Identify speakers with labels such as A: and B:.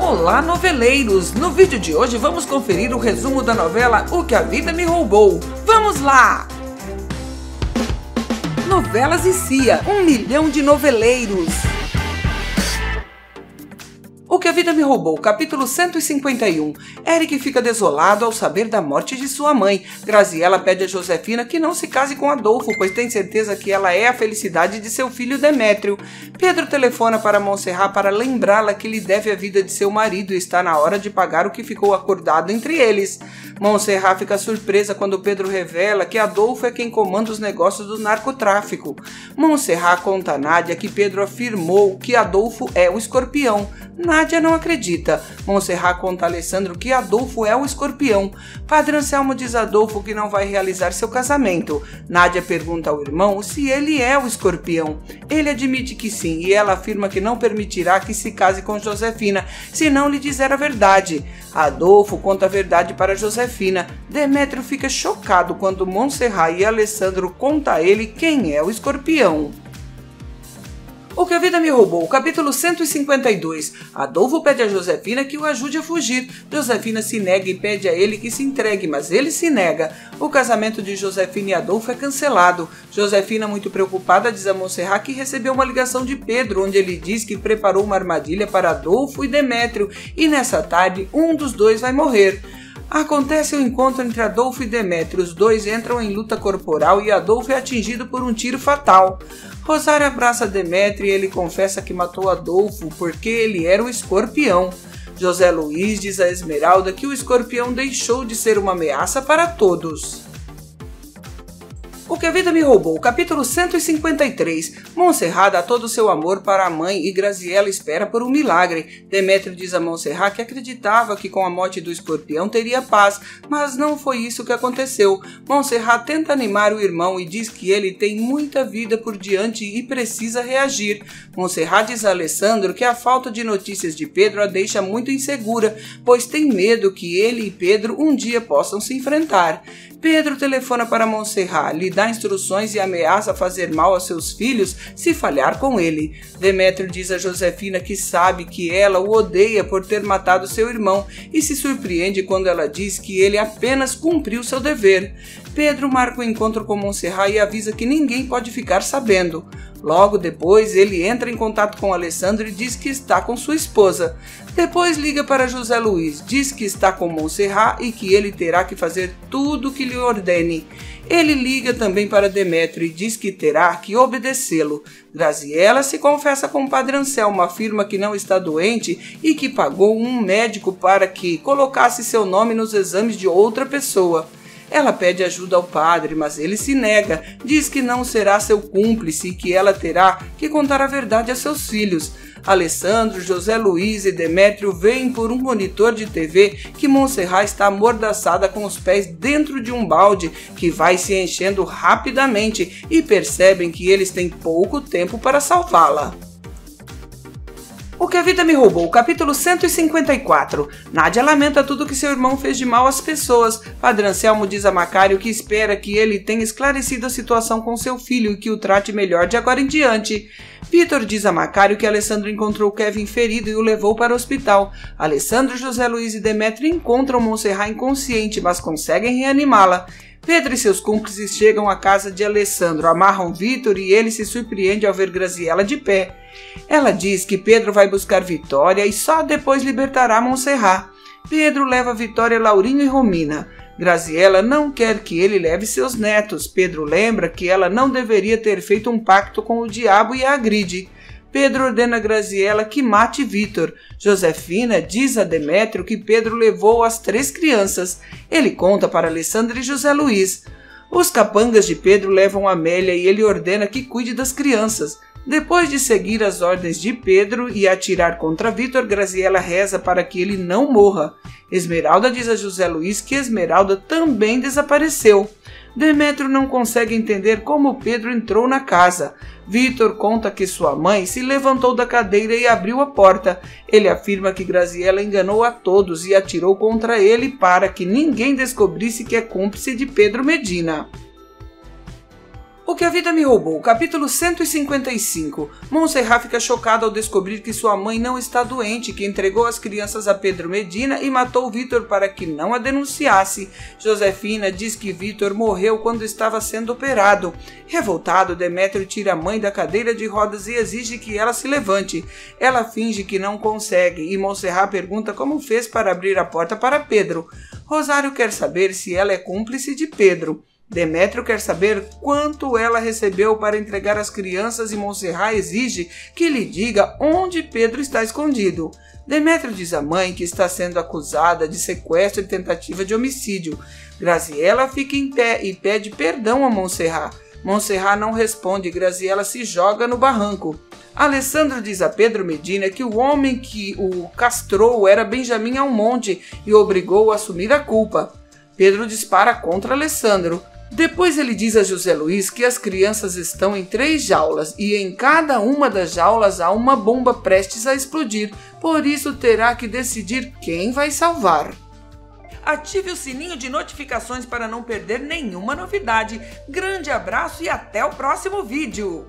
A: Olá, noveleiros! No vídeo de hoje vamos conferir o resumo da novela O Que a Vida Me Roubou. Vamos lá! Novelas e Cia, 1 milhão de noveleiros. O Que a Vida Me Roubou, capítulo 151. Eric fica desolado ao saber da morte de sua mãe. Graziela pede a Josefina que não se case com Adolfo, pois tem certeza que ela é a felicidade de seu filho Demétrio. Pedro telefona para Montserrat para lembrá-la que lhe deve a vida de seu marido e está na hora de pagar o que ficou acordado entre eles. Montserrat fica surpresa quando Pedro revela que Adolfo é quem comanda os negócios do narcotráfico. Montserrat conta a Nádia que Pedro afirmou que Adolfo é o escorpião. Nádia não acredita. Montserrat conta a Alessandro que Adolfo é o escorpião. Padre Anselmo diz a Adolfo que não vai realizar seu casamento. Nádia pergunta ao irmão se ele é o escorpião. Ele admite que sim e ela afirma que não permitirá que se case com Josefina se não lhe disser a verdade. Adolfo conta a verdade para Josefina. Demétrio fica chocado quando Montserrat e Alessandro contam a ele quem é o escorpião. O Que a Vida Me Roubou, capítulo 152. Adolfo pede a Josefina que o ajude a fugir. Josefina se nega e pede a ele que se entregue, mas ele se nega. O casamento de Josefina e Adolfo é cancelado. Josefina, muito preocupada, diz a Montserrat que recebeu uma ligação de Pedro, onde ele diz que preparou uma armadilha para Adolfo e Demétrio, e nessa tarde um dos dois vai morrer. Acontece o encontro entre Adolfo e Demétrio. Os dois entram em luta corporal e Adolfo é atingido por um tiro fatal. Rosário abraça Demétrio e ele confessa que matou Adolfo porque ele era o escorpião. José Luiz diz a Esmeralda que o escorpião deixou de ser uma ameaça para todos. O Que a Vida Me Roubou, capítulo 153. Montserrat dá todo o seu amor para a mãe e Graziela espera por um milagre. Demétrio diz a Montserrat que acreditava que com a morte do escorpião teria paz, mas não foi isso que aconteceu. Montserrat tenta animar o irmão e diz que ele tem muita vida por diante e precisa reagir. Montserrat diz a Alessandro que a falta de notícias de Pedro a deixa muito insegura, pois tem medo que ele e Pedro um dia possam se enfrentar. Pedro telefona para Montserrat, lhe dá instruções e ameaça fazer mal a seus filhos se falhar com ele. Demétrio diz a Josefina que sabe que ela o odeia por ter matado seu irmão e se surpreende quando ela diz que ele apenas cumpriu seu dever. Pedro marca o encontro com Montserrat e avisa que ninguém pode ficar sabendo. Logo depois, ele entra em contato com Alessandro e diz que está com sua esposa. Depois liga para José Luiz, diz que está com Montserrat e que ele terá que fazer tudo o que lhe ordene. Ele liga também para Demétrio e diz que terá que obedecê-lo. Graziela se confessa com o Padre Anselmo, afirma que não está doente e que pagou um médico para que colocasse seu nome nos exames de outra pessoa. Ela pede ajuda ao padre, mas ele se nega, diz que não será seu cúmplice e que ela terá que contar a verdade a seus filhos. Alessandro, José Luiz e Demétrio veem por um monitor de TV que Montserrat está amordaçada com os pés dentro de um balde que vai se enchendo rapidamente e percebem que eles têm pouco tempo para salvá-la. O Que a Vida Me Roubou, capítulo 154. Nádia lamenta tudo que seu irmão fez de mal às pessoas. Padre Anselmo diz a Macário que espera que ele tenha esclarecido a situação com seu filho e que o trate melhor de agora em diante. Vitor diz a Macário que Alessandro encontrou Kevin ferido e o levou para o hospital. Alessandro, José Luiz e Demétrio encontram Montserrat inconsciente, mas conseguem reanimá-la. Pedro e seus cúmplices chegam à casa de Alessandro, amarram Vitor e ele se surpreende ao ver Graziela de pé. Ela diz que Pedro vai buscar Vitória e só depois libertará Montserrat. Pedro leva Vitória, Laurinho e Romina. Graziela não quer que ele leve seus netos. Pedro lembra que ela não deveria ter feito um pacto com o diabo e a agride. Pedro ordena a Graziela que mate Vitor. Josefina diz a Demétrio que Pedro levou as 3 crianças. Ele conta para Alessandro e José Luiz. Os capangas de Pedro levam Amélia e ele ordena que cuide das crianças. Depois de seguir as ordens de Pedro e atirar contra Vitor, Graziela reza para que ele não morra. Esmeralda diz a José Luiz que Esmeralda também desapareceu. Demétrio não consegue entender como Pedro entrou na casa. Vitor conta que sua mãe se levantou da cadeira e abriu a porta. Ele afirma que Graziela enganou a todos e atirou contra ele para que ninguém descobrisse que é cúmplice de Pedro Medina. O que a vida me roubou, capítulo 155. Montserrat fica chocada ao descobrir que sua mãe não está doente, que entregou as crianças a Pedro Medina e matou Vítor para que não a denunciasse. Josefina diz que Vítor morreu quando estava sendo operado. Revoltado, Demétrio tira a mãe da cadeira de rodas e exige que ela se levante. Ela finge que não consegue e Montserrat pergunta como fez para abrir a porta para Pedro. Rosário quer saber se ela é cúmplice de Pedro. Demétrio quer saber quanto ela recebeu para entregar as crianças e Montserrat exige que lhe diga onde Pedro está escondido. Demétrio diz à mãe que está sendo acusada de sequestro e tentativa de homicídio. Graziella fica em pé e pede perdão a Montserrat. Montserrat não responde e Graziella se joga no barranco. Alessandro diz a Pedro Medina que o homem que o castrou era Benjamin Almonte e obrigou a assumir a culpa. Pedro dispara contra Alessandro. Depois ele diz a José Luiz que as crianças estão em 3 jaulas e em cada uma das jaulas há uma bomba prestes a explodir, por isso terá que decidir quem vai salvar. Ative o sininho de notificações para não perder nenhuma novidade. Grande abraço e até o próximo vídeo!